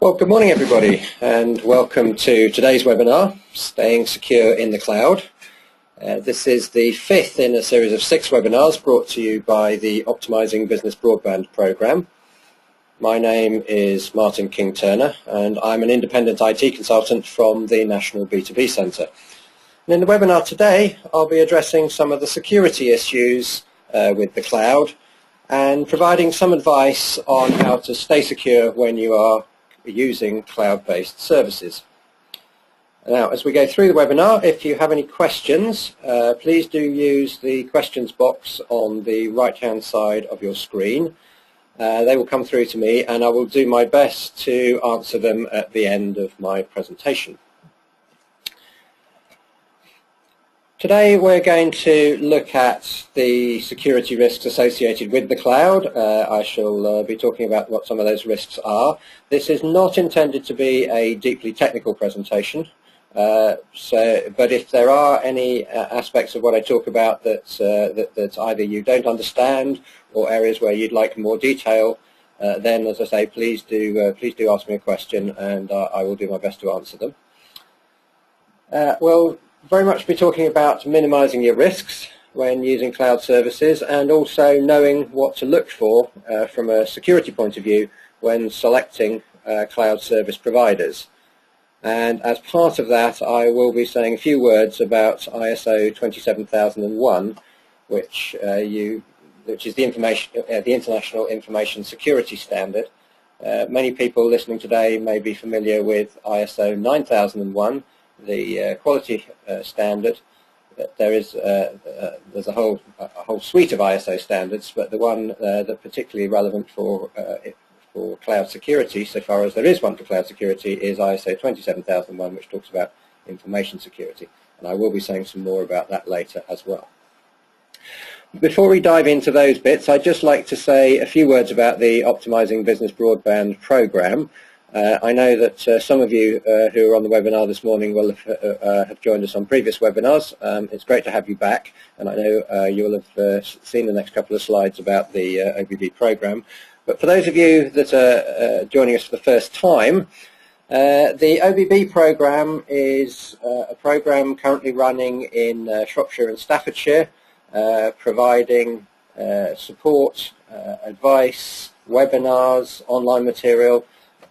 Well, good morning everybody and welcome to today's webinar, Staying Secure in the Cloud. This is the fifth in a series of 6 webinars brought to you by the Optimizing Business Broadband program. My name is Martin King-Turner and I'm an independent IT consultant from the National B2B Centre. And in the webinar today I'll be addressing some of the security issues with the cloud and providing some advice on how to stay secure when you are using cloud-based services. Now, as we go through the webinar, if you have any questions, please do use the questions box on the right-hand side of your screen. They will come through to me and I will do my best to answer them at the end of my presentation. Today we're going to look at the security risks associated with the cloud. I shall be talking about what some of those risks are. This is not intended to be a deeply technical presentation, but if there are any aspects of what I talk about that either you don't understand or areas where you'd like more detail, then, as I say, please do ask me a question and I will do my best to answer them. We'll very much be talking about minimizing your risks when using cloud services and also knowing what to look for from a security point of view when selecting cloud service providers. And as part of that I will be saying a few words about ISO 27001, which is the International Information Security Standard. Many people listening today may be familiar with ISO 9001, the quality standard. There's a whole suite of ISO standards, but the one that's particularly relevant for cloud security, so far as there is one for cloud security, is ISO 27001, which talks about information security, and I will be saying some more about that later as well. Before we dive into those bits, I'd just like to say a few words about the Optimizing Business Broadband program. I know that some of you who are on the webinar this morning will have joined us on previous webinars. It's great to have you back, and I know you will have seen the next couple of slides about the OBB program. But for those of you that are joining us for the first time, the OBB program is a program currently running in Shropshire and Staffordshire, providing support, advice, webinars, online material,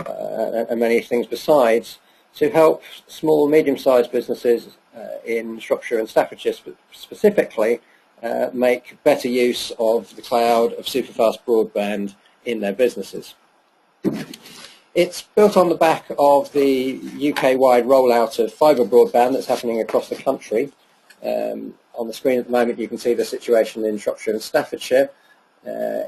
and many things besides, to help small and medium-sized businesses in Shropshire and Staffordshire specifically make better use of the cloud, of superfast broadband in their businesses. It's built on the back of the UK-wide rollout of fibre broadband that's happening across the country. On the screen at the moment you can see the situation in Shropshire and Staffordshire.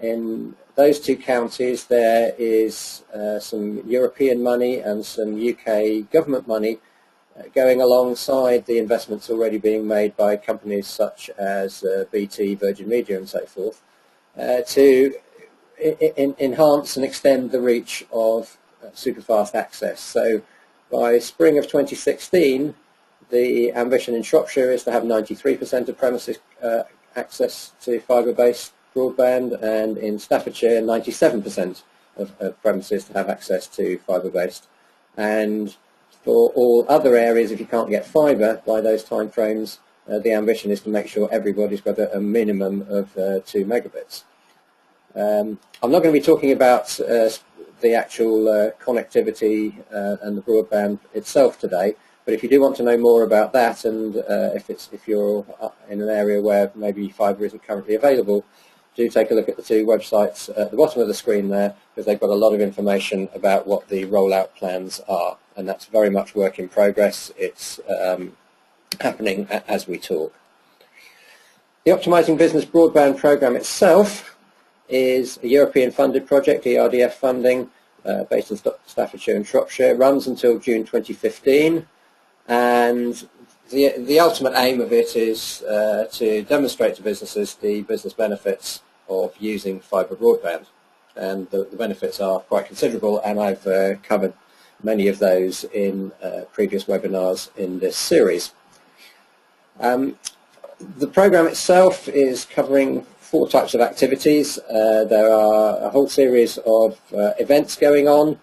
In those two counties there is some European money and some UK government money going alongside the investments already being made by companies such as BT, Virgin Media and so forth to enhance and extend the reach of superfast access. So by spring of 2016 the ambition in Shropshire is to have 93% of premises access to fibre-based broadband, and in Staffordshire 97% of premises to have access to fibre-based. And for all other areas, if you can't get fibre by those time frames, the ambition is to make sure everybody's got a minimum of 2 megabits. I'm not going to be talking about the actual connectivity and the broadband itself today, but if you do want to know more about that, and if you're in an area where maybe fibre isn't currently available, do take a look at the 2 websites at the bottom of the screen there, because they've got a lot of information about what the rollout plans are, and that's very much work in progress. It's happening as we talk. The Optimizing Business Broadband program itself is a European funded project, ERDF funding, based in Staffordshire and Shropshire. It runs until June 2015, and the ultimate aim of it is to demonstrate to businesses the business benefits of using fibre broadband, and the benefits are quite considerable, and I've covered many of those in previous webinars in this series. The program itself is covering 4 types of activities. There are a whole series of events going on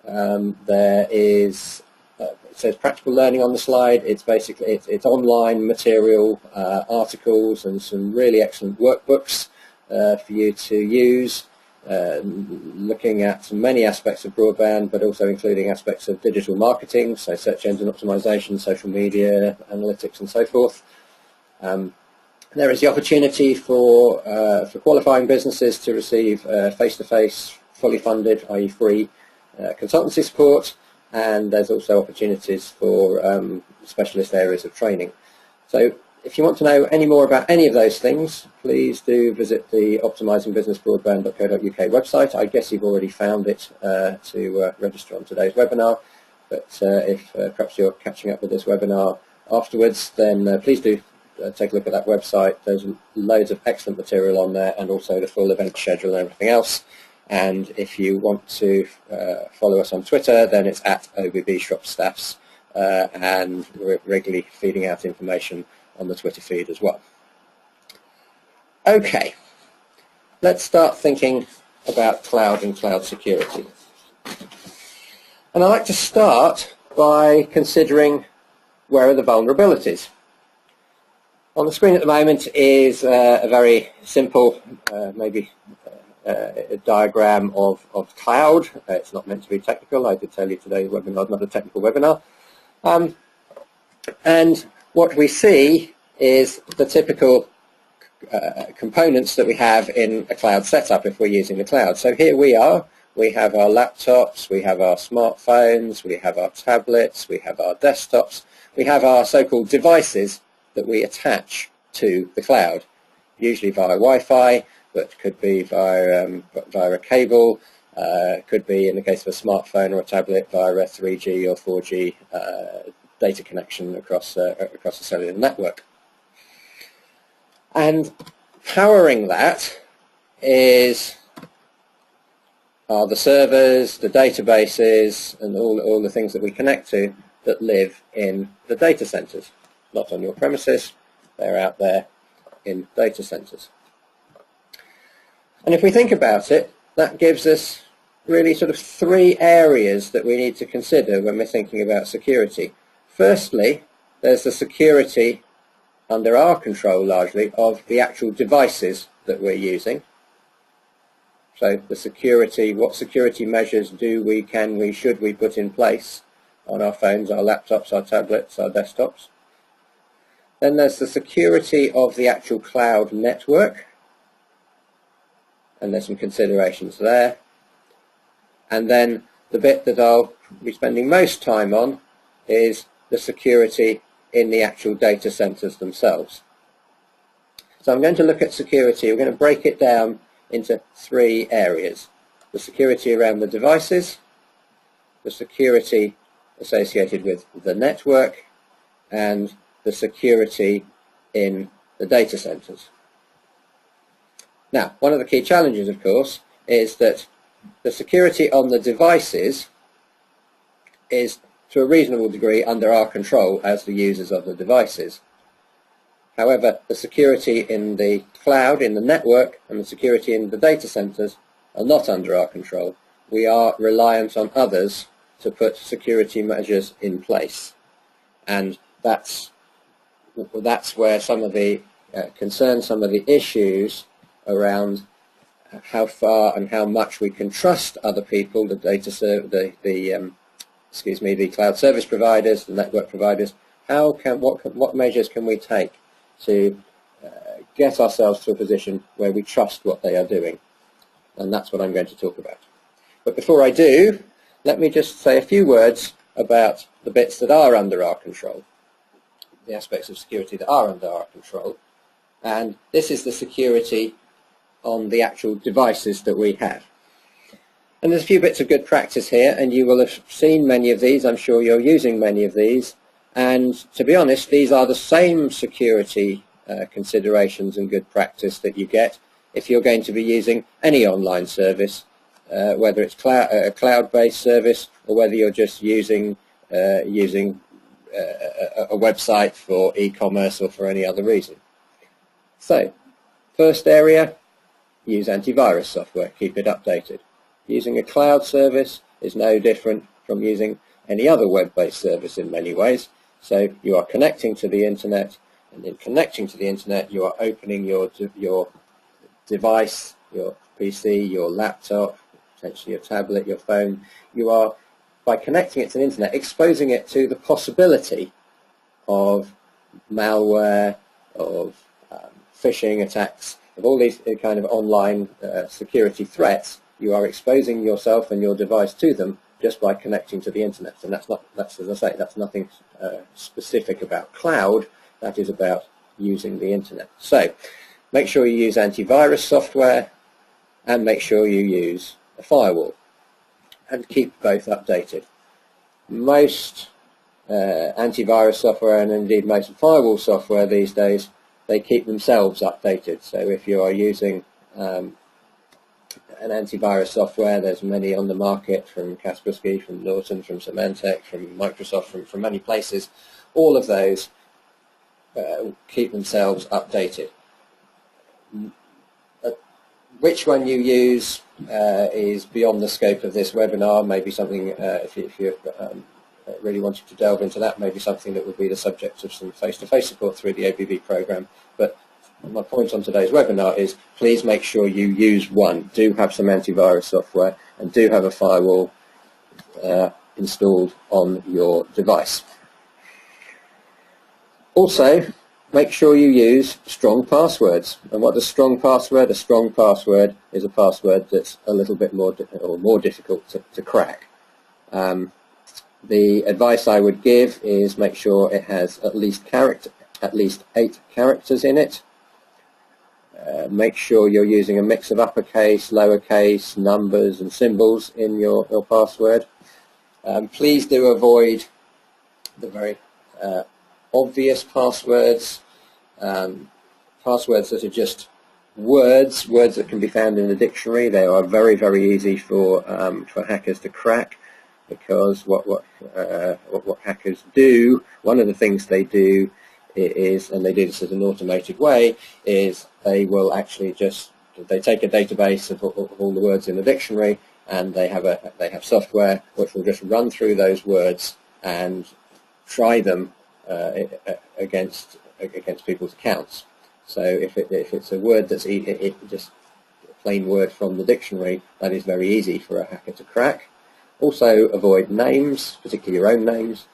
There is, it says practical learning on the slide. It's basically, it's online material, articles and some really excellent workbooks for you to use, looking at many aspects of broadband, but also including aspects of digital marketing, so search engine optimization, social media, analytics and so forth. There is the opportunity for qualifying businesses to receive face-to-face, fully funded, i.e. free, consultancy support, and there's also opportunities for specialist areas of training. So if you want to know any more about any of those things, please do visit the optimizingbusinessbroadband.co.uk website. I guess you've already found it to register on today's webinar, but if perhaps you're catching up with this webinar afterwards, then please do take a look at that website. There's loads of excellent material on there, and also the full event schedule and everything else. And if you want to follow us on Twitter, then it's at OBBShropStaffs, and we're regularly feeding out information on the Twitter feed as well. Okay, let's start thinking about cloud and cloud security. And I'd like to start by considering where are the vulnerabilities. On the screen at the moment is a very simple, maybe a diagram of cloud. It's not meant to be technical. I did tell you today's webinar is not a technical webinar. And what we see is the typical components that we have in a cloud setup if we're using the cloud. So here we are. We have our laptops, we have our smartphones, we have our tablets, we have our desktops, we have our so-called devices that we attach to the cloud, usually via Wi-Fi, but could be via a cable, could be, in the case of a smartphone or a tablet, via a 3G or 4G data connection across a cellular network. And powering that are the servers, the databases, and all the things that we connect to that live in the data centers. Not on your premises, they're out there in data centers. And if we think about it, that gives us really sort of three areas that we need to consider when we're thinking about security. Firstly, there's the security under our control largely of the actual devices that we're using. So the security, what security measures do we, can we, should we put in place on our phones, our laptops, our tablets, our desktops. Then there's the security of the actual cloud network, and there's some considerations there. And then the bit that I'll be spending most time on is the security in the actual data centers themselves. So I'm going to look at security. We're going to break it down into three areas: the security around the devices, the security associated with the network, and the security in the data centers. Now, one of the key challenges, of course, is that the security on the devices is to a reasonable degree under our control as the users of the devices. However, the security in the cloud, in the network, and the security in the data centers are not under our control. We are reliant on others to put security measures in place. And that's where some of the concerns, some of the issues around how far and how much we can trust other people, the cloud service providers, the network providers. What measures can we take to get ourselves to a position where we trust what they are doing? And that's what I'm going to talk about. But before I do, let me just say a few words about the bits that are under our control, the aspects of security that are under our control. And this is the security on the actual devices that we have. And there's a few bits of good practice here, and you will have seen many of these. I'm sure you're using many of these. And to be honest, these are the same security considerations and good practice that you get if you're going to be using any online service, whether it's a cloud-based service or whether you're just using a website for e-commerce or for any other reason. So, first area, use antivirus software, keep it updated. Using a cloud service, is no different from using any other web-based service in many ways. So you are connecting to the internet, and in connecting to the internet you are opening your device, your PC, your laptop, potentially your tablet, your phone. You are, by connecting it to the internet, exposing it to the possibility of malware, of phishing attacks, of all these kind of online security threats. You are exposing yourself and your device to them just by connecting to the internet. And that's as I say, that's nothing specific about cloud. That is about using the internet. So make sure you use antivirus software and make sure you use a firewall, and keep both updated. Most antivirus software, and indeed most firewall software these days, they keep themselves updated. So if you are using an antivirus software, there's many on the market, from Kaspersky, from Norton, from Symantec, from Microsoft, from many places. All of those keep themselves updated. Which one you use is beyond the scope of this webinar. Maybe something, if you really wanted to delve into that, maybe something that would be the subject of some face-to-face support through the ABB program. But my point on today's webinar is, please make sure you use one. Do have some antivirus software and do have a firewall installed on your device. Also, make sure you use strong passwords. And what is strong password? A strong password is a password that's a little bit more difficult to crack. The advice I would give is make sure it has at least 8 characters in it. Make sure you're using a mix of uppercase, lowercase, numbers and symbols in your password. Please do avoid the very obvious passwords. Passwords that are just words that can be found in a dictionary. They are very, very easy for hackers to crack, because what hackers do, one of the things they do is, and they do this in an automated way, is they will actually they take a database of all the words in the dictionary, and they have software which will just run through those words and try them against people's accounts. So if it's a word that's just a plain word from the dictionary, that is very easy for a hacker to crack. Also avoid names, particularly your own names,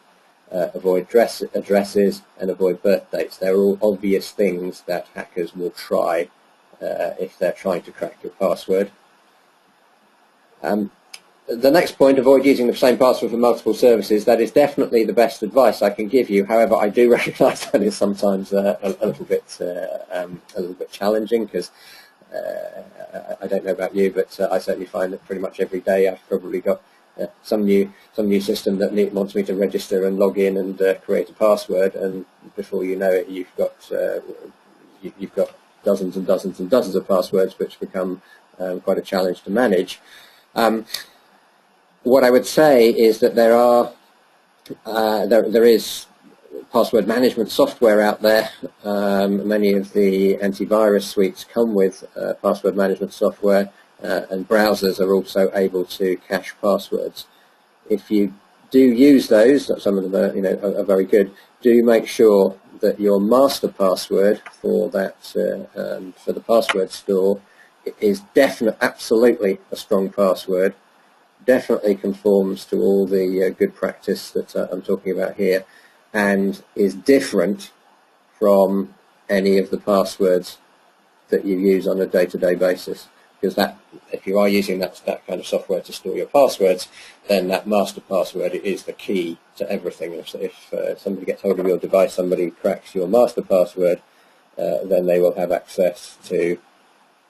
avoid addresses, and avoid birth dates. They're all obvious things that hackers will try if they're trying to crack your password. The next point, avoid using the same password for multiple services. That is definitely the best advice I can give you. However, I do recognise that is sometimes a little bit challenging, because I don't know about you, but I certainly find that pretty much every day I've probably got some new system that wants me to register and log in and create a password, and before you know it, you've got dozens and dozens and dozens of passwords, which become quite a challenge to manage. What I would say is that there is password management software out there. Many of the antivirus suites come with password management software, and browsers are also able to cache passwords. If you do use those, some of them are very good, do make sure that your master password for that for the password store is absolutely a strong password, definitely conforms to all the good practice that I'm talking about here, and is different from any of the passwords that you use on a day-to-day basis. Because if you are using that kind of software to store your passwords, then that master password is the key to everything. If somebody gets hold of your device, somebody cracks your master password, then they will have access to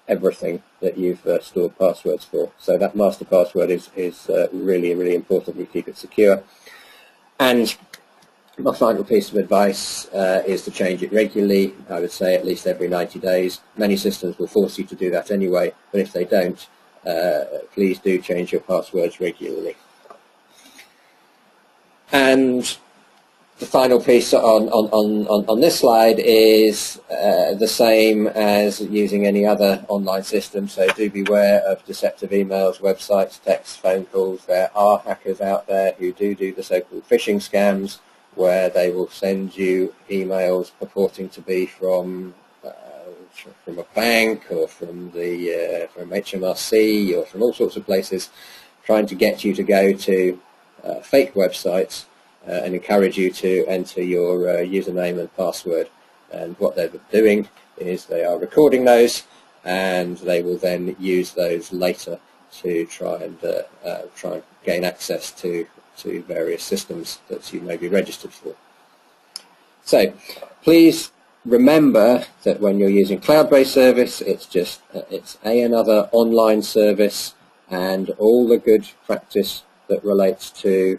everything that you've stored passwords for. So that master password is really, really important. We keep it secure. And my final piece of advice is to change it regularly. I would say at least every 90 days. Many systems will force you to do that anyway, but if they don't, please do change your passwords regularly. And The final piece on this slide is the same as using any other online system, so do beware of deceptive emails, websites, texts, phone calls. There are hackers out there who do the so-called phishing scams, where they will send you emails purporting to be from a bank or from HMRC or from all sorts of places, trying to get you to go to fake websites and encourage you to enter your username and password. And what they're doing is they are recording those, and they will then use those later to try and gain access to various systems that you may be registered for. So please remember that when you're using cloud-based service, it's another online service, and all the good practice that relates to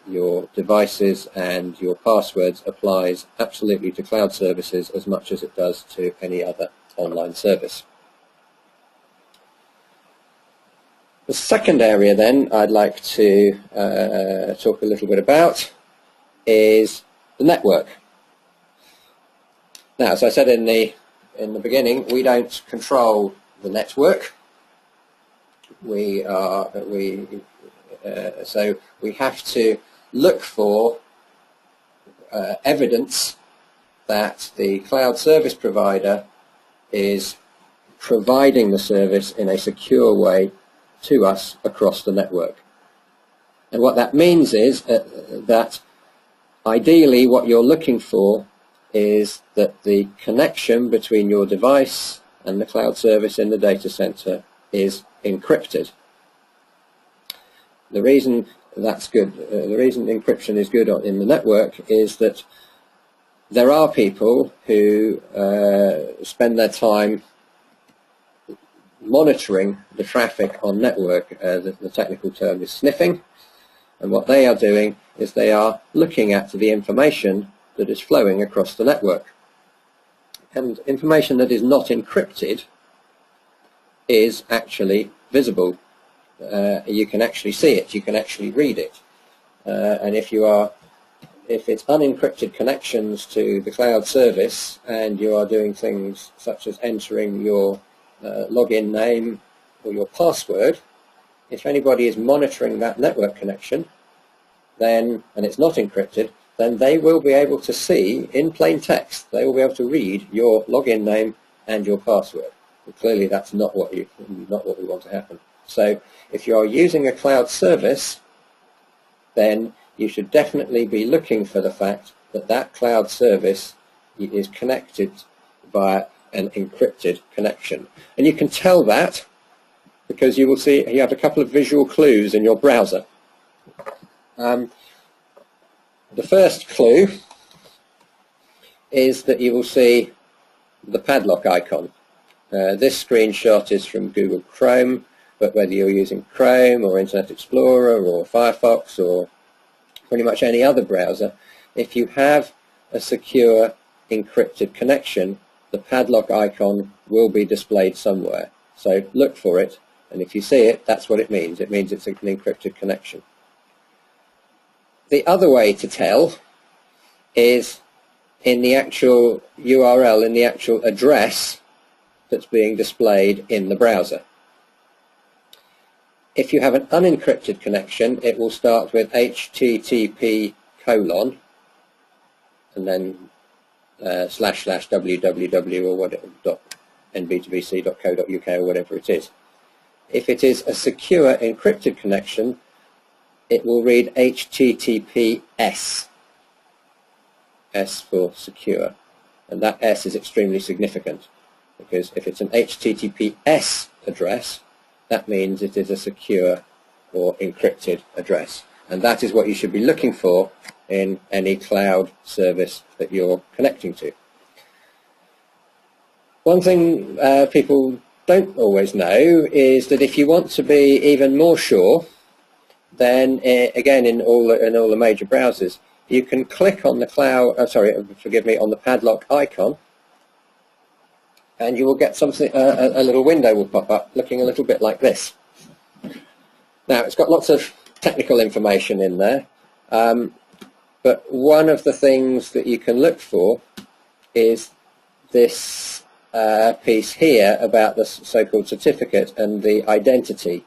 your devices and your passwords applies absolutely to cloud services as much as it does to any other online service. The second area then I'd like to talk a little bit about is the network. Now, as I said in the beginning, we don't control the network. So we have to look for evidence that the cloud service provider is providing the service in a secure way to us across the network. And what that means is that ideally what you're looking for is that the connection between your device and the cloud service in the data center is encrypted. The reason that's good, the reason encryption is good in the network is that there are people who spend their time monitoring the traffic on network. The technical term is sniffing, and what they are doing is they are looking at the information that is flowing across the network. And information that is not encrypted is actually visible. You can actually see it, you can actually read it. And if it's unencrypted connections to the cloud service, and you are doing things such as entering your login name or your password, if anybody is monitoring that network connection, then, and it's not encrypted, then they will be able to see in plain text, they will be able to read your login name and your password. And clearly that's not what we want to happen. So if you are using a cloud service, then you should definitely be looking for the fact that that cloud service is connected via an encrypted connection. And you can tell that because you will see you have a couple of visual clues in your browser. The first clue is that you will see the padlock icon. This screenshot is from Google Chrome, but whether you're using Chrome or Internet Explorer or Firefox or pretty much any other browser, if you have a secure encrypted connection, the padlock icon will be displayed somewhere. So look for it, and if you see it, that's what it means. It means it's an encrypted connection. The other way to tell is in the actual URL, in the actual address that's being displayed in the browser. If you have an unencrypted connection, it will start with http:// and then //www or whatever, .nb2bc.co.uk or whatever it is. If it is a secure encrypted connection, it will read HTTPS, S for secure, and that S is extremely significant because if it's an HTTPS address, that means it is a secure or encrypted address, and that is what you should be looking for in any cloud service that you're connecting to. One thing people don't always know is that if you want to be even more sure, then again in all the major browsers, you can click on the on the padlock icon, and you will get something. A little window will pop up, looking a little bit like this. Now, it's got lots of technical information in there. But one of the things that you can look for is this piece here about the so-called certificate and the identity.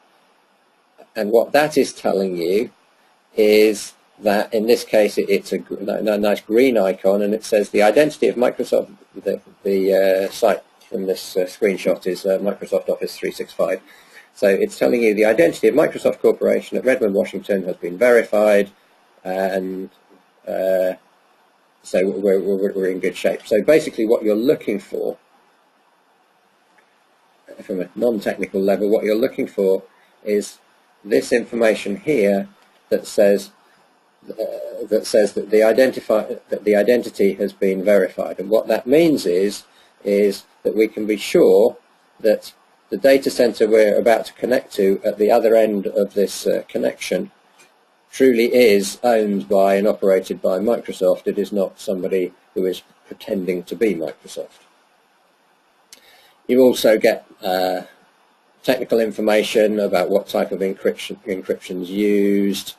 And what that is telling you is that in this case it's a nice green icon, and it says the identity of Microsoft. The site from this screenshot is Microsoft Office 365. So it's telling you the identity of Microsoft Corporation at Redmond, Washington has been verified, and so we're in good shape. So basically what you're looking for, from a non-technical level, what you're looking for is this information here that says that the identity has been verified. And what that means is that we can be sure that the data center we're about to connect to at the other end of this connection truly is owned by and operated by Microsoft. It is not somebody who is pretending to be Microsoft. You also get technical information about what type of encryption is used.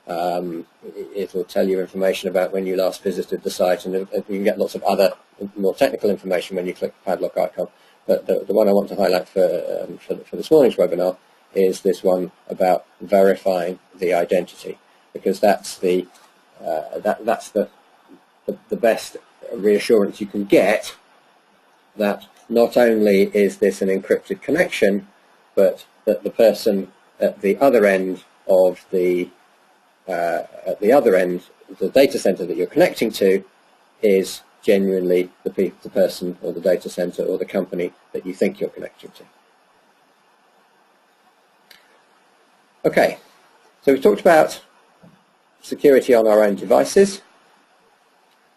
It will tell you information about when you last visited the site, and you can get lots of other more technical information when you click the padlock icon. But the one I want to highlight for this morning's webinar is this one about verifying the identity, because that's the best reassurance you can get that not only is this an encrypted connection, but that the person at the other end of the data center that you're connecting to is genuinely the person or the data center or the company that you think you're connecting to. Okay, so we've talked about security on our own devices.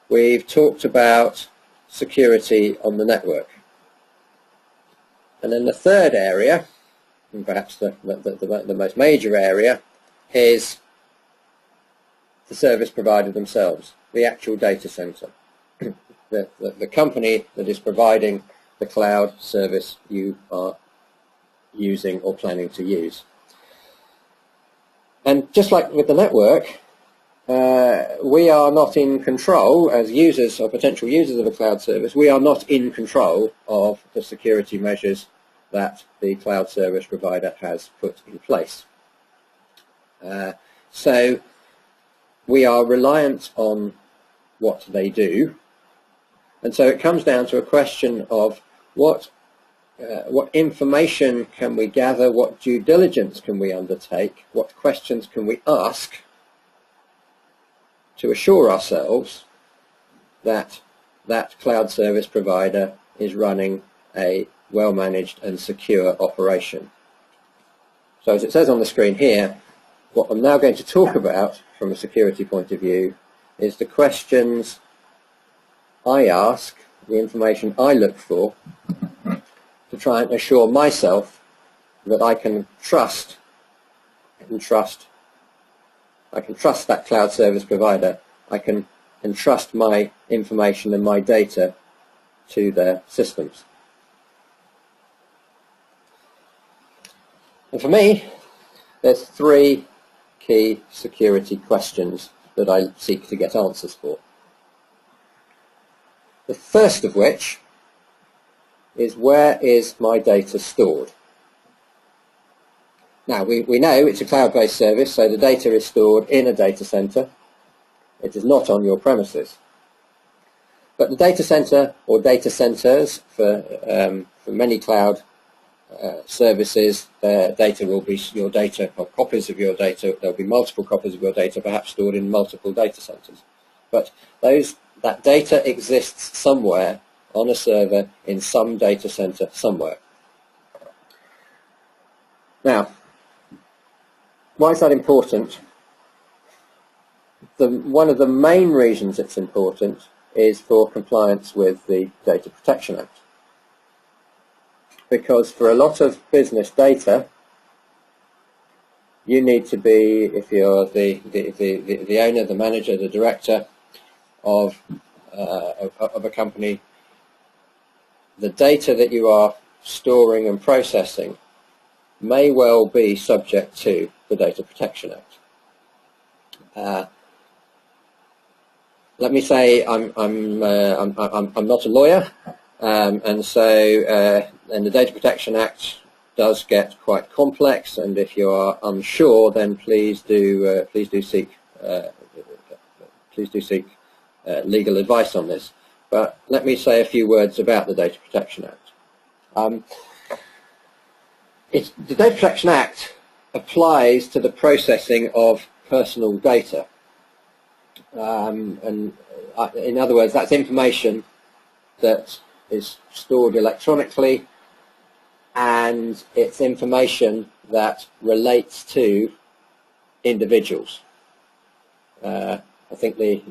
We've talked about security on the network. And then the third area, and perhaps the most major area, is the service provider themselves, the actual data center, the company that is providing the cloud service you are using or planning to use. And just like with the network, we are not in control as users or potential users of a cloud service. We are not in control of the security measures that the cloud service provider has put in place. So we are reliant on what they do, and so it comes down to a question of what information can we gather, what due diligence can we undertake, what questions can we ask to assure ourselves that that cloud service provider is running a well-managed and secure operation. So as it says on the screen here, what I'm now going to talk about from a security point of view is the questions I ask, the information I look for, to try and assure myself that I can trust that cloud service provider. I can entrust my information and my data to their systems. And for me, there's three key security questions that I seek to get answers for. The first of which is, where is my data stored? Now, we know it's a cloud-based service, so the data is stored in a data center. It is not on your premises. But the data center, or data centers, for many cloud services, their data will be your data, or copies of your data. There will be multiple copies of your data, perhaps stored in multiple data centers. But that data exists somewhere on a server in some data center somewhere. Now, why is that important? One of the main reasons it's important is for compliance with the Data Protection Act. Because for a lot of business data, you need to be, if you're the owner, the manager, the director of a company, the data that you are storing and processing may well be subject to the Data Protection Act. let me say I'm not a lawyer, and so and the Data Protection Act does get quite complex. And if you are unsure, then please do seek legal advice on this. But let me say a few words about the Data Protection Act. The Data Protection Act applies to the processing of personal data. And in other words, that's information that is stored electronically, and it's information that relates to individuals. I think the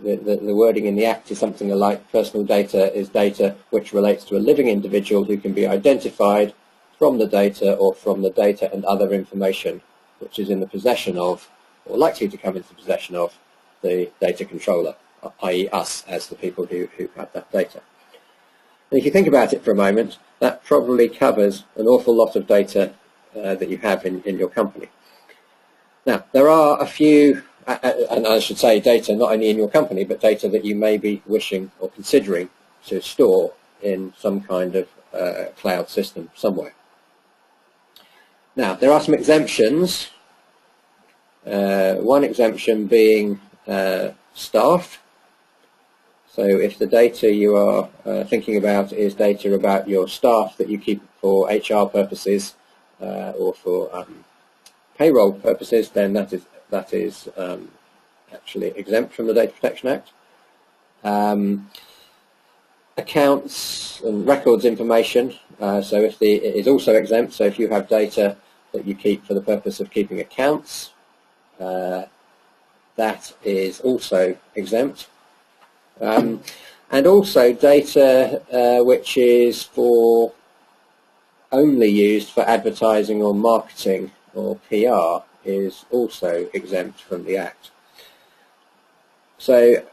wording in the Act is something like personal data is data which relates to a living individual who can be identified from the data or from the data and other information which is in the possession of, or likely to come into the possession of, the data controller, i.e. us as the people who have that data. And if you think about it for a moment, that probably covers an awful lot of data that you have in your company. Now, there are a few, and I should say data not only in your company, but data that you may be wishing or considering to store in some kind of cloud system somewhere. Now, there are some exemptions. One exemption being staff. So if the data you are thinking about is data about your staff that you keep for HR purposes or for payroll purposes, then that is actually exempt from the Data Protection Act. Accounts and records information, so it is also exempt. So if you have data that you keep for the purpose of keeping accounts, that is also exempt. And also data which is only used for advertising or marketing or PR is also exempt from the Act. So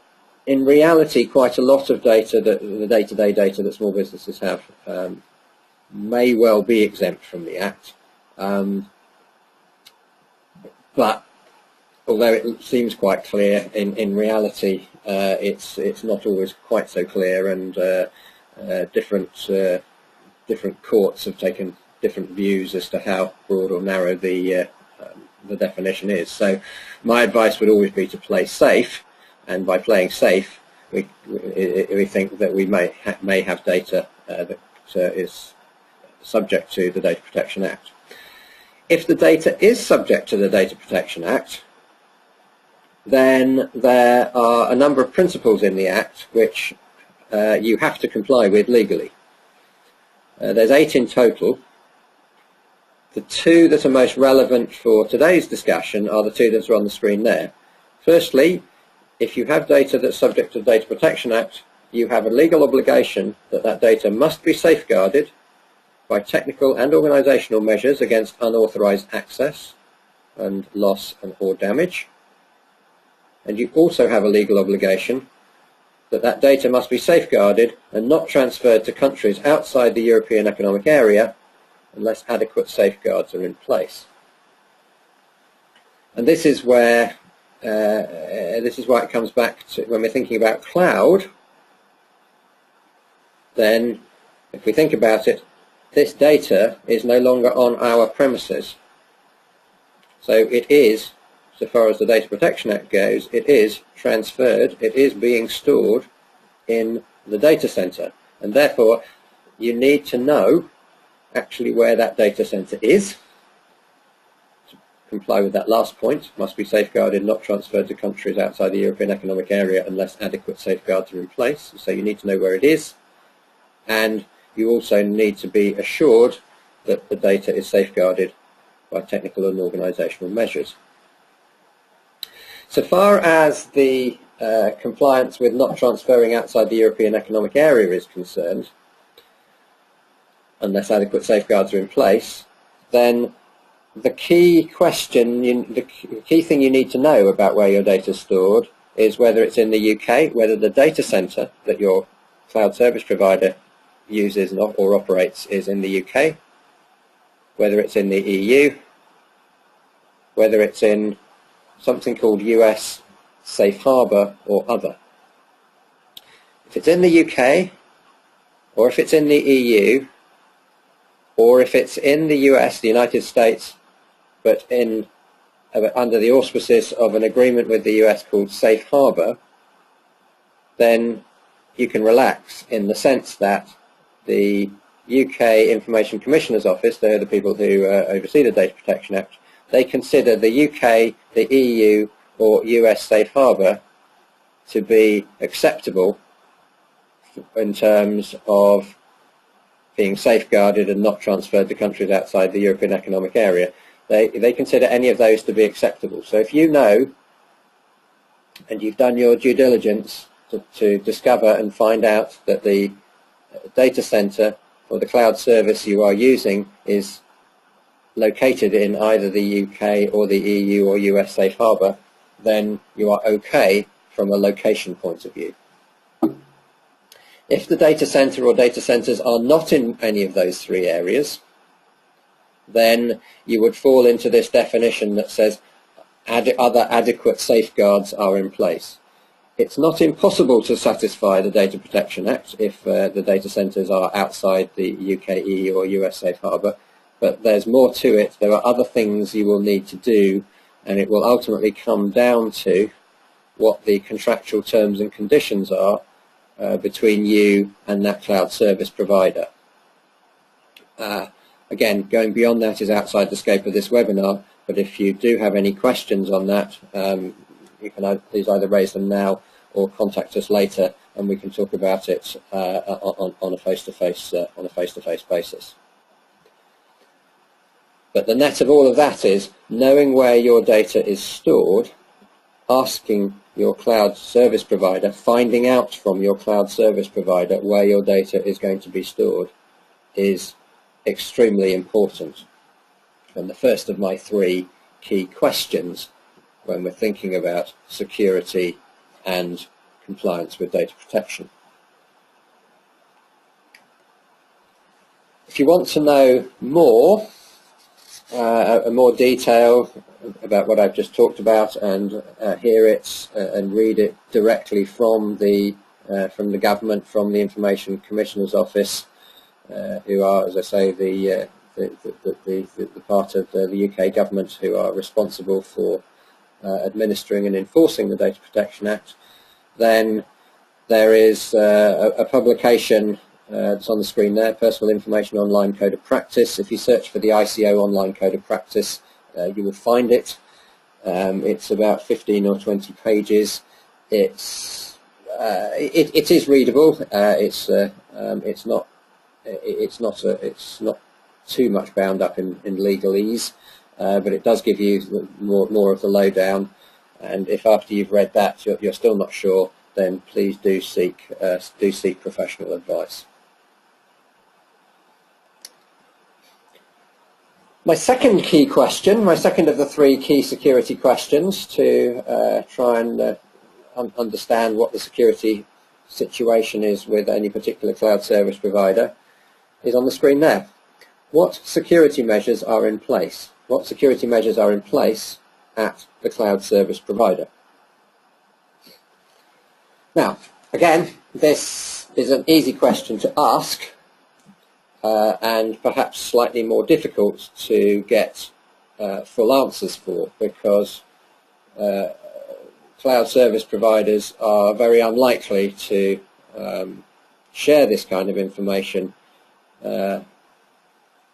in reality, quite a lot of data, the day-to-day data that small businesses have, may well be exempt from the Act. But although it seems quite clear, in reality it's not always quite so clear, and different courts have taken different views as to how broad or narrow the definition is. So my advice would always be to play safe, and by playing safe we think that we may have data that is subject to the Data Protection Act. If the data is subject to the Data Protection Act, then there are a number of principles in the Act which you have to comply with legally. There's 8 in total. The 2 that are most relevant for today's discussion are the 2 that are on the screen there. Firstly, if you have data that's subject to the Data Protection Act, you have a legal obligation that that data must be safeguarded by technical and organisational measures against unauthorised access and loss or damage. And you also have a legal obligation that that data must be safeguarded and not transferred to countries outside the European Economic Area unless adequate safeguards are in place. And this is where it comes back to, when we're thinking about cloud, then if we think about it, this data is no longer on our premises. So it is, so far as the Data Protection Act goes, it is transferred, it is being stored in the data center, and therefore you need to know actually where that data center is. To comply with that last point, must be safeguarded, not transferred to countries outside the European Economic Area unless adequate safeguards are in place. So you need to know where it is, and you also need to be assured that the data is safeguarded by technical and organisational measures. So far as the compliance with not transferring outside the European Economic Area is concerned, unless adequate safeguards are in place, then the key question, the key thing you need to know about where your data is stored is whether it's in the UK, whether the data centre that your cloud service provider uses or operates is in the UK, whether it's in the EU, whether it's in something called US Safe Harbour or other. If it's in the UK, or if it's in the EU, or if it's in the US, the United States, but under the auspices of an agreement with the US called Safe Harbor, then you can relax in the sense that the UK Information Commissioner's Office, they're the people who oversee the Data Protection Act, they consider the UK, the EU or US Safe Harbor to be acceptable in terms of being safeguarded and not transferred to countries outside the European Economic Area. They consider any of those to be acceptable. So if you know, and you've done your due diligence to discover and find out that the data center or the cloud service you are using is located in either the UK or the EU or US Safe Harbor, then you are okay from a location point of view. If the data center or data centers are not in any of those three areas, then you would fall into this definition that says other adequate safeguards are in place. It's not impossible to satisfy the Data Protection Act if the data centers are outside the UK, EU or US Safe Harbor, but there's more to it. There are other things you will need to do, and it will ultimately come down to what the contractual terms and conditions are between you and that cloud service provider. Again, going beyond that is outside the scope of this webinar, but if you do have any questions on that, you can please either raise them now or contact us later, and we can talk about it on a face-to-face basis. But the net of all of that is knowing where your data is stored, asking your cloud service provider, finding out from your cloud service provider where your data is going to be stored is extremely important. And the first of my three key questions when we're thinking about security and compliance with data protection. If you want to know more, more detail about what I've just talked about and hear it and read it directly from the government, from the Information Commissioner's Office, who are, as I say, the part of the UK government who are responsible for administering and enforcing the Data Protection Act, then there is a publication that's on the screen there, Personal Information Online Code of Practice. If you search for the ICO Online Code of Practice, you will find it. It's about 15 or 20 pages. It is readable. It's not too much bound up in legalese, but it does give you more of the lowdown. And if after you've read that you're still not sure, then please do seek professional advice. My second key question, my second of the three key security questions to try and understand what the security situation is with any particular cloud service provider, is on the screen now. What security measures are in place? What security measures are in place at the cloud service provider? Now, again, this is an easy question to ask and perhaps slightly more difficult to get full answers for, because cloud service providers are very unlikely to share this kind of information at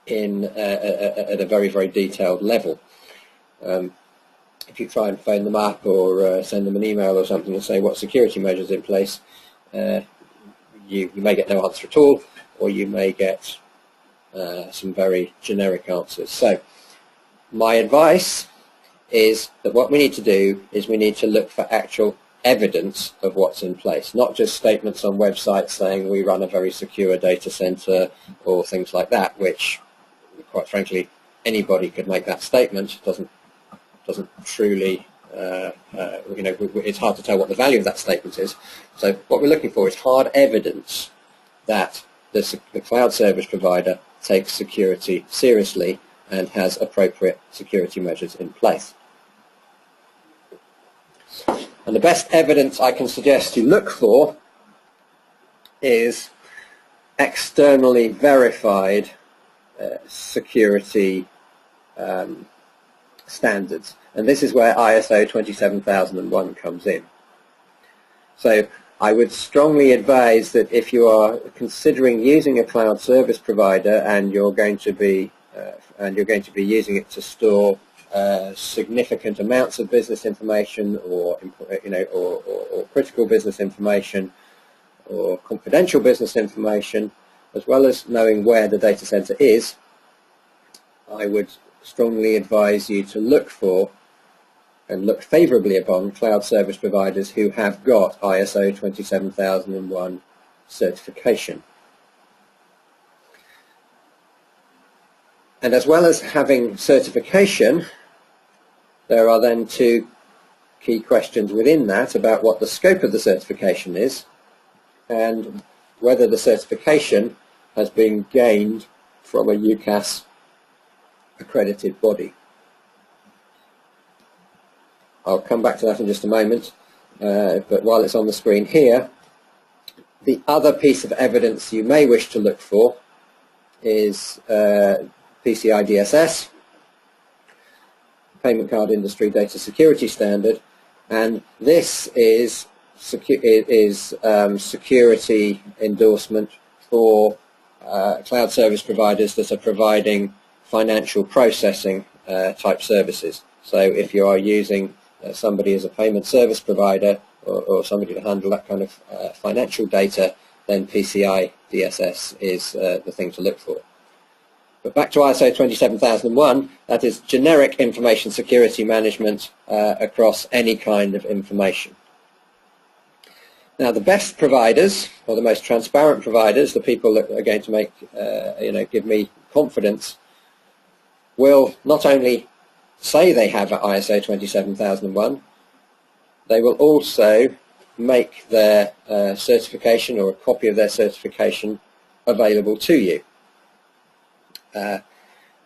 a very, very detailed level. If you try and phone them up or send them an email or something and say what security measures in place, you may get no answer at all, or you may get some very generic answers. So my advice is that what we need to do is we need to look for actual evidence of what's in place, not just statements on websites saying we run a very secure data center or things like that, which quite frankly anybody could make that statement. It doesn't truly it's hard to tell what the value of that statement is. So what we're looking for is hard evidence that the cloud service provider takes security seriously and has appropriate security measures in place. And the best evidence I can suggest you look for is externally verified security standards, and this is where ISO 27001 comes in. So I would strongly advise that if you are considering using a cloud service provider and you're going to be using it to store significant amounts of business information, or critical business information, or confidential business information, as well as knowing where the data center is, I would strongly advise you to look for and look favorably upon cloud service providers who have got ISO 27001 certification. And as well as having certification, there are then two key questions within that about what the scope of the certification is and whether the certification has been gained from a UCAS accredited body. I'll come back to that in just a moment, but while it's on the screen here, the other piece of evidence you may wish to look for is PCI DSS, Payment Card Industry Data Security Standard, and this is security endorsement for cloud service providers that are providing financial processing type services. So if you are using somebody as a payment service provider or somebody to handle that kind of financial data, then PCI DSS is the thing to look for. But back to ISO 27001, that is generic information security management across any kind of information. Now, the best providers, or the most transparent providers, the people that are going to make, give me confidence, will not only say they have ISO 27001, they will also make their certification or a copy of their certification available to you.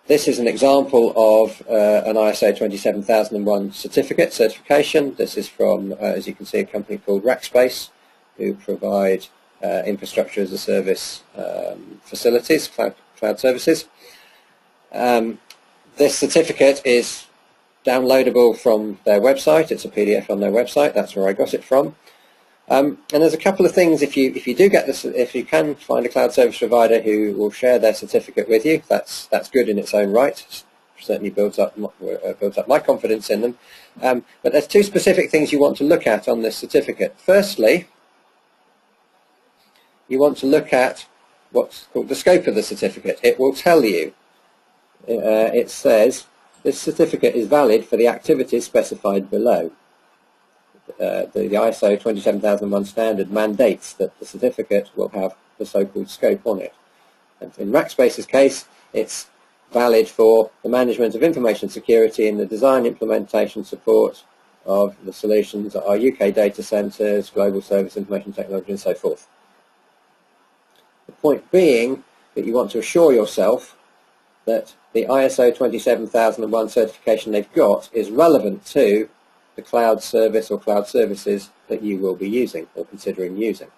This is an example of an ISO 27001 certification. This is from, as you can see, a company called Rackspace, who provide infrastructure as a service facilities, cloud services. This certificate is downloadable from their website. It's a PDF on their website. That's where I got it from. And there's a couple of things. If you do get this, if you can find a cloud service provider who will share their certificate with you, that's good in its own right. It certainly builds up my confidence in them. But there's two specific things you want to look at on this certificate. Firstly, you want to look at what's called the scope of the certificate. It will tell you. It says this certificate is valid for the activities specified below. The ISO 27001 standard mandates that the certificate will have the so-called scope on it. And in Rackspace's case, it's valid for the management of information security and the design, implementation, support of the solutions at our UK data centres, global service information technology, and so forth. The point being that you want to assure yourself that the ISO 27001 certification they've got is relevant to the cloud service or cloud services that you will be using or considering using.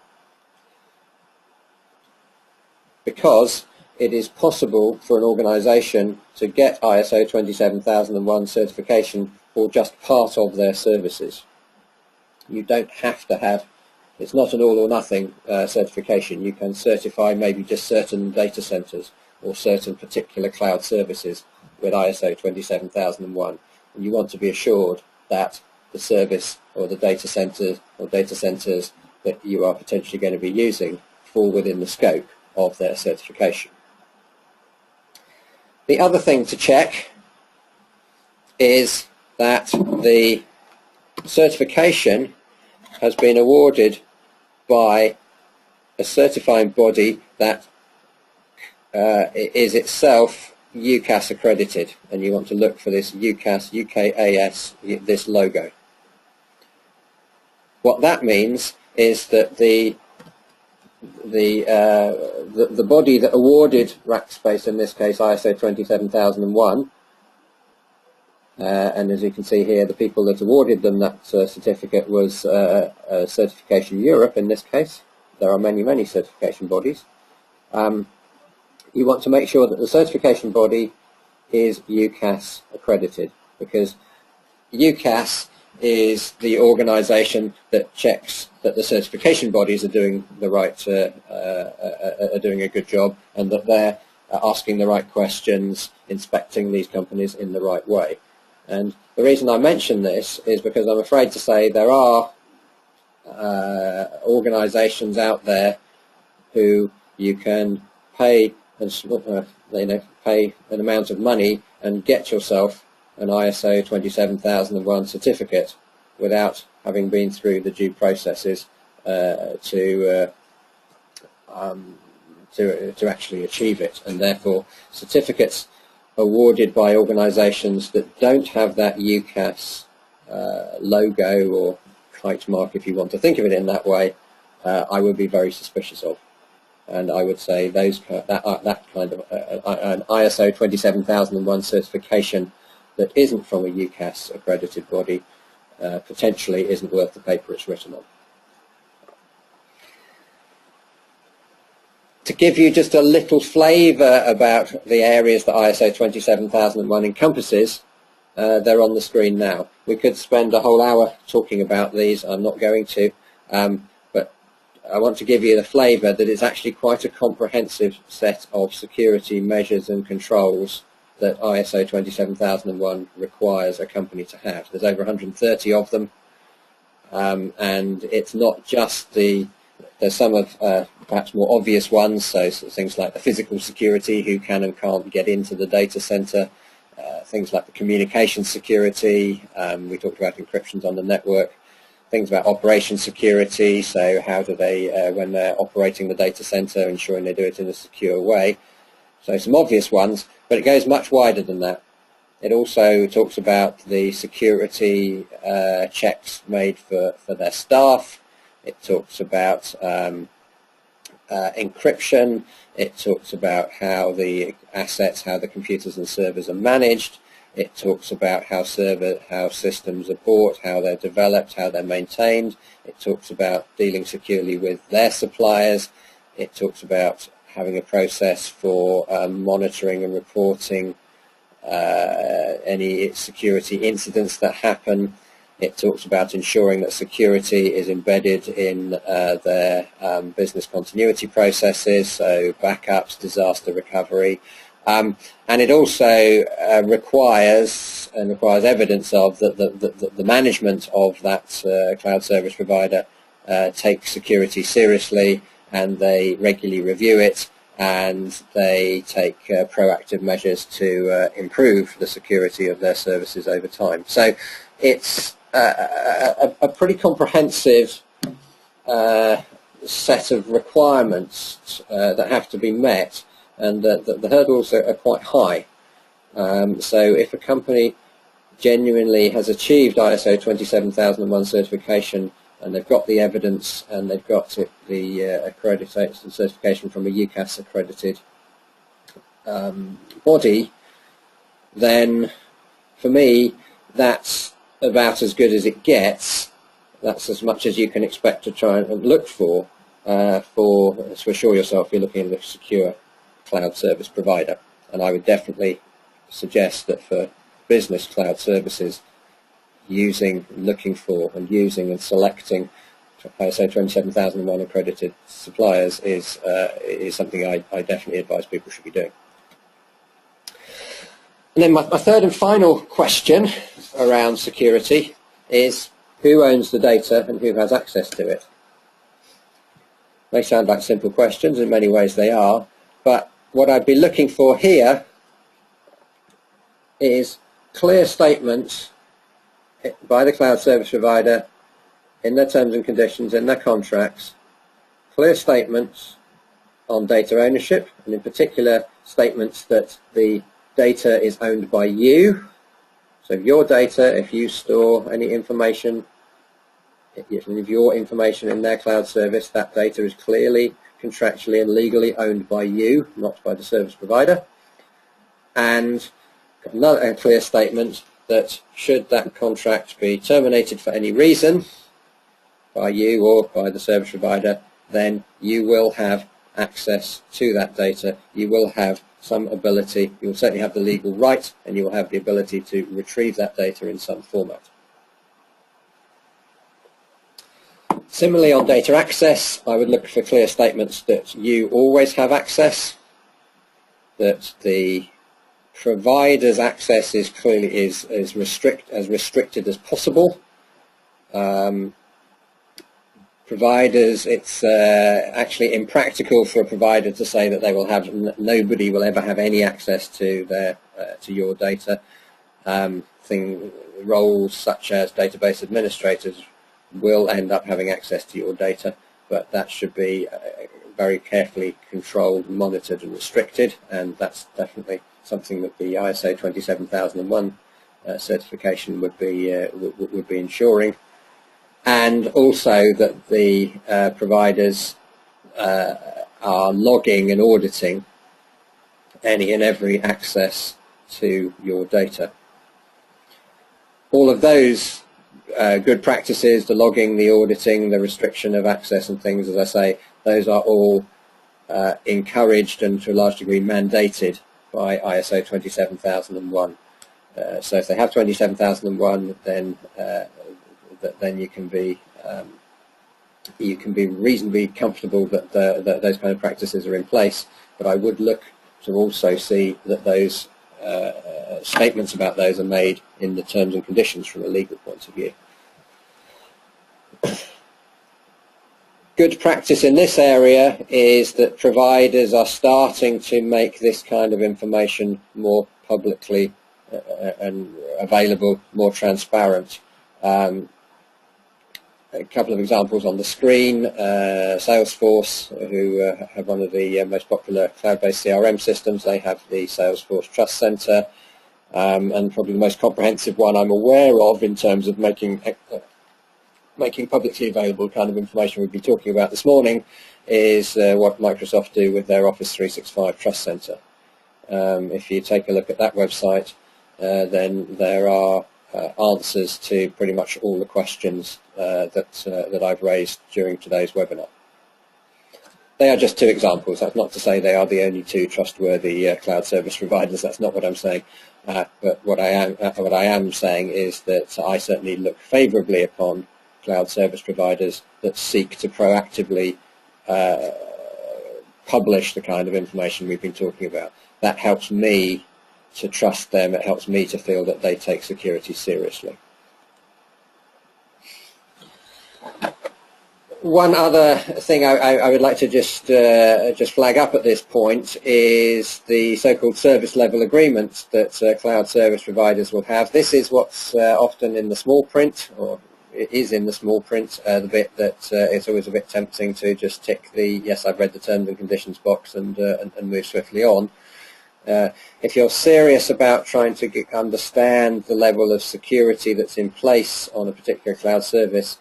Because it is possible for an organisation to get ISO 27001 certification for just part of their services. You don't have to have, it's not an all or nothing certification. You can certify maybe just certain data centres or certain particular cloud services with ISO 27001. And you want to be assured that the service or the data centre or data centres that you are potentially going to be using fall within the scope of their certification. The other thing to check is that the certification has been awarded by a certifying body that is itself UCAS accredited, and you want to look for this UCAS, UKAS, this logo. What that means is that the body that awarded Rackspace, in this case ISO 27001, and as you can see here, the people that awarded them that certificate was Certification Europe in this case, there are many, many certification bodies, you want to make sure that the certification body is UCAS accredited, because UCAS is the organisation that checks that the certification bodies are doing the right, are doing a good job, and that they're asking the right questions, inspecting these companies in the right way. And the reason I mention this is because I'm afraid to say there are organisations out there who you can pay and pay an amount of money and get yourself an ISO 27001 certificate without having been through the due processes to actually achieve it. And therefore, certificates awarded by organisations that don't have that UCAS logo or kite mark, if you want to think of it in that way, I would be very suspicious of. And I would say that kind of an ISO 27001 certification that isn't from a UCAS accredited body potentially isn't worth the paper it's written on. To give you just a little flavour about the areas that ISO 27001 encompasses, they're on the screen now. We could spend a whole hour talking about these. I'm not going to, but I want to give you the flavour that it's actually quite a comprehensive set of security measures and controls that ISO 27001 requires a company to have. There's over 130 of them, and it's not just there's some of perhaps more obvious ones, so things like the physical security, who can and can't get into the data center, things like the communication security, we talked about encryptions on the network, things about operation security, so how do they, when they're operating the data center, ensuring they do it in a secure way. So some obvious ones, but it goes much wider than that. It also talks about the security checks made for their staff. It talks about encryption. It talks about how the assets, how the computers and servers are managed. It talks about how systems are bought, how they're developed, how they're maintained. It talks about dealing securely with their suppliers. It talks about having a process for monitoring and reporting any security incidents that happen. It talks about ensuring that security is embedded in their business continuity processes, so backups, disaster recovery. And it also requires evidence of that the management of that cloud service provider takes security seriously, and they regularly review it, and they take proactive measures to improve the security of their services over time. So it's a pretty comprehensive set of requirements that have to be met, and the hurdles are quite high. So if a company genuinely has achieved ISO 27001 certification, and they've got the evidence, and they've got the accreditation certification from a UCAS accredited body, then for me that's about as good as it gets. That's as much as you can expect to try and look for to assure yourself you're looking at a secure cloud service provider. And I would definitely suggest that for business cloud services, looking for and using and selecting ISO 27001 accredited suppliers is something I definitely advise people should be doing. And then my third and final question around security is, who owns the data and who has access to it? They sound like simple questions, in many ways they are, but what I'd be looking for here is clear statements by the cloud service provider in their terms and conditions, in their contracts, clear statements on data ownership, and in particular statements that the data is owned by you. So your data, if you store any information, if your information in their cloud service, that data is clearly, contractually and legally owned by you, not by the service provider. And another clear statement that should that contract be terminated for any reason by you or by the service provider, then you will have access to that data. You will have some ability, you will certainly have the legal right, and you will have the ability to retrieve that data in some format. Similarly, on data access, I would look for clear statements that you always have access, that the provider's access is clearly as restricted as possible. Providers, it's actually impractical for a provider to say that they will have nobody will ever have any access to their to your data. Roles such as database administrators will end up having access to your data, but that should be very carefully controlled, monitored and restricted, and that's definitely something that the ISO 27001 certification would be ensuring. And also that the providers are logging and auditing any and every access to your data. All of those good practices, the logging, the auditing, the restriction of access and things, as I say, those are all encouraged and to a large degree mandated by ISO 27001. So if they have 27001, then you can be reasonably comfortable that those kind of practices are in place. But I would look to also see that those statements about those are made in the terms and conditions from a legal point of view. Good practice in this area is that providers are starting to make this kind of information more publicly and available, more transparent. A couple of examples on the screen. Salesforce, who have one of the most popular cloud-based CRM systems, they have the Salesforce Trust Center, and probably the most comprehensive one I'm aware of in terms of making publicly available kind of information we've been talking about this morning is what Microsoft do with their Office 365 Trust Center. If you take a look at that website, then there are answers to pretty much all the questions that I've raised during today's webinar. They are just two examples. That's not to say they are the only two trustworthy cloud service providers. That's not what I'm saying. But what I am saying is that I certainly look favourably upon cloud service providers that seek to proactively publish the kind of information we've been talking about. That helps me to trust them. It helps me to feel that they take security seriously. One other thing I would like to just flag up at this point is the so-called service level agreements that cloud service providers will have. This is what's often in the small print, or it is in the small print, the bit that it's always a bit tempting to just tick the yes, I've read the terms and conditions box and move swiftly on. If you're serious about trying to understand the level of security that's in place on a particular cloud service,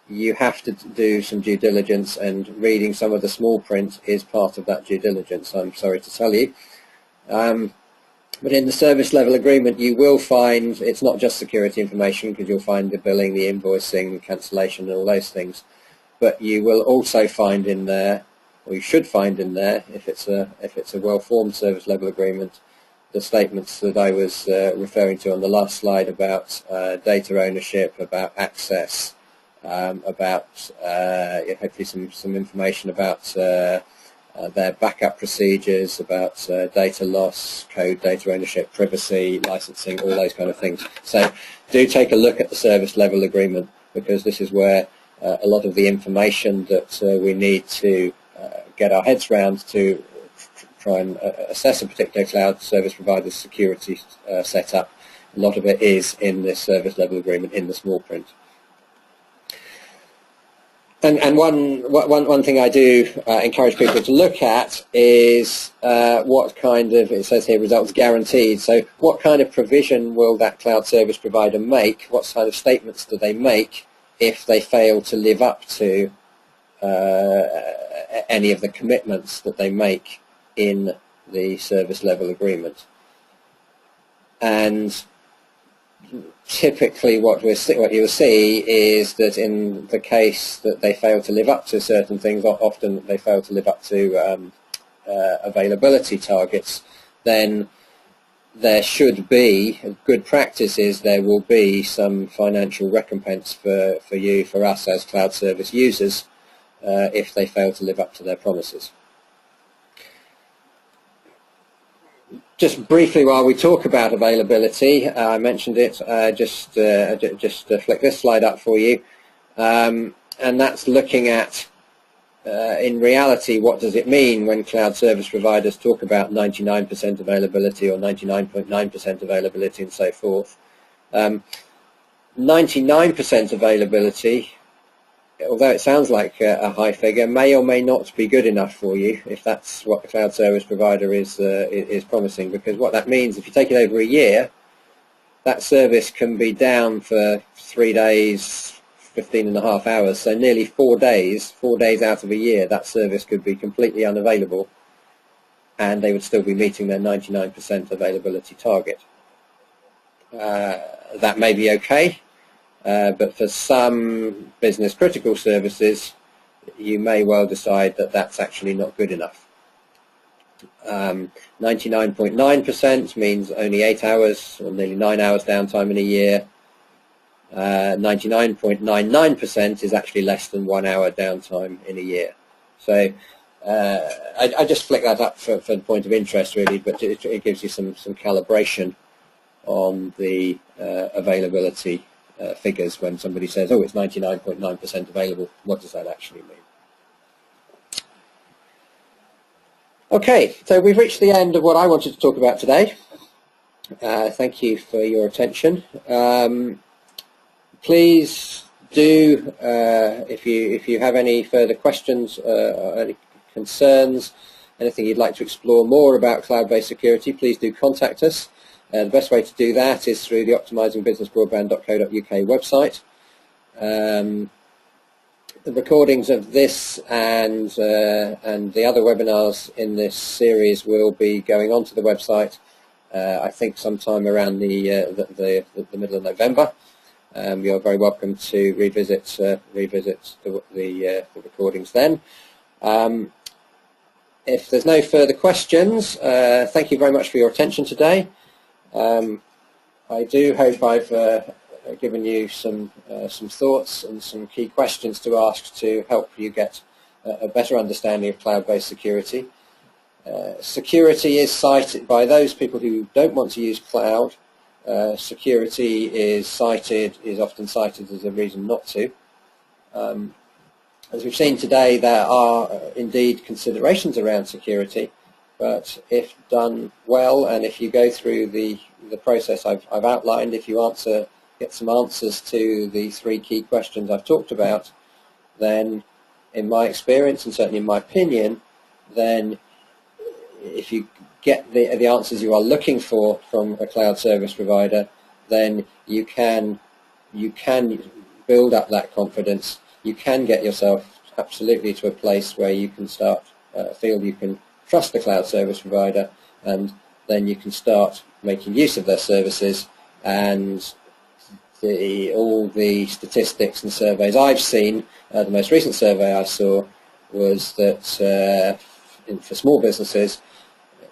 you have to do some due diligence, and reading some of the small print is part of that due diligence, I'm sorry to tell you. But in the service level agreement you will find it's not just security information, because you'll find the billing, the invoicing, cancellation and all those things, but you will also find in there, or you should find in there, if it's a well-formed service level agreement, the statements that I was referring to on the last slide about data ownership, about access, about hopefully some information about their backup procedures, about data loss, code, data ownership, privacy, licensing, all those kind of things. So do take a look at the service level agreement, because this is where a lot of the information that we need to get our heads around to try and assess a particular cloud service provider's security setup, a lot of it is in this service level agreement in the small print. And one thing I do encourage people to look at is what kind of, it says here, results guaranteed. So what kind of provision will that cloud service provider make? What kind of statements do they make if they fail to live up to any of the commitments that they make in the service level agreement? And typically what you will see is that in the case that they fail to live up to certain things, often they fail to live up to availability targets, then there should be, good practice is there will be some financial recompense for us as cloud service users if they fail to live up to their promises. Just briefly, while we talk about availability, I mentioned it, just flick this slide up for you, and that's looking at, in reality, what does it mean when cloud service providers talk about 99% availability or 99.9% availability and so forth. 99% availability, although it sounds like a high figure, may or may not be good enough for you if that's what the cloud service provider is promising, because what that means, if you take it over a year, that service can be down for 3 days, 15.5 hours, so nearly 4 days out of a year, that service could be completely unavailable and they would still be meeting their 99% availability target. That may be okay. But for some business critical services, you may well decide that that's actually not good enough. 99.9% means only 8 hours or nearly 9 hours downtime in a year. 99.99% is actually less than 1 hour downtime in a year. So I just flick that up for the point of interest, really, but it gives you some calibration on the availability figures when somebody says, oh, it's 99.9% available. What does that actually mean? Okay, so we've reached the end of what I wanted to talk about today. Thank you for your attention. Please do, if you have any further questions, any concerns, anything you'd like to explore more about cloud-based security, please do contact us. The best way to do that is through the optimizingbusinessbroadband.co.uk website. The recordings of this and the other webinars in this series will be going onto the website, I think sometime around the middle of November. You're very welcome to revisit the recordings then. If there's no further questions, thank you very much for your attention today. I do hope I've given you some thoughts and some key questions to ask to help you get a better understanding of cloud-based security. Security is cited by those people who don't want to use cloud. Security is often cited as a reason not to. As we've seen today, there are indeed considerations around security, but if done well, and if you go through the process I've outlined, if you get some answers to the 3 key questions I've talked about, then in my experience and certainly in my opinion, then if you get the answers you are looking for from a cloud service provider, then you can build up that confidence. You can get yourself absolutely to a place where you can start feel you can trust the cloud service provider, and then you can start making use of their services. And all the statistics and surveys I've seen, the most recent survey I saw was that for small businesses,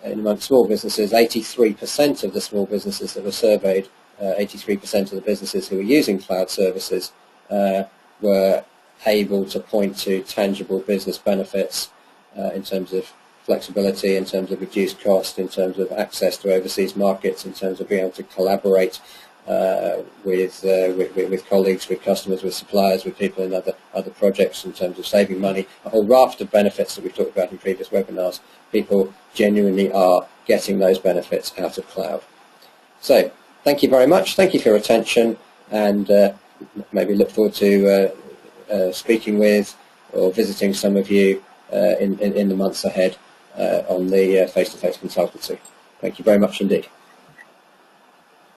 among small businesses, 83% of the small businesses that were surveyed, 83% of the businesses who were using cloud services were able to point to tangible business benefits in terms of flexibility, in terms of reduced cost, in terms of access to overseas markets, in terms of being able to collaborate with colleagues, with customers, with suppliers, with people in other projects, in terms of saving money, a whole raft of benefits that we've talked about in previous webinars. People genuinely are getting those benefits out of cloud. So thank you very much. Thank you for your attention, and maybe look forward to speaking with or visiting some of you in the months ahead on the face-to-face consultancy. Thank you very much indeed.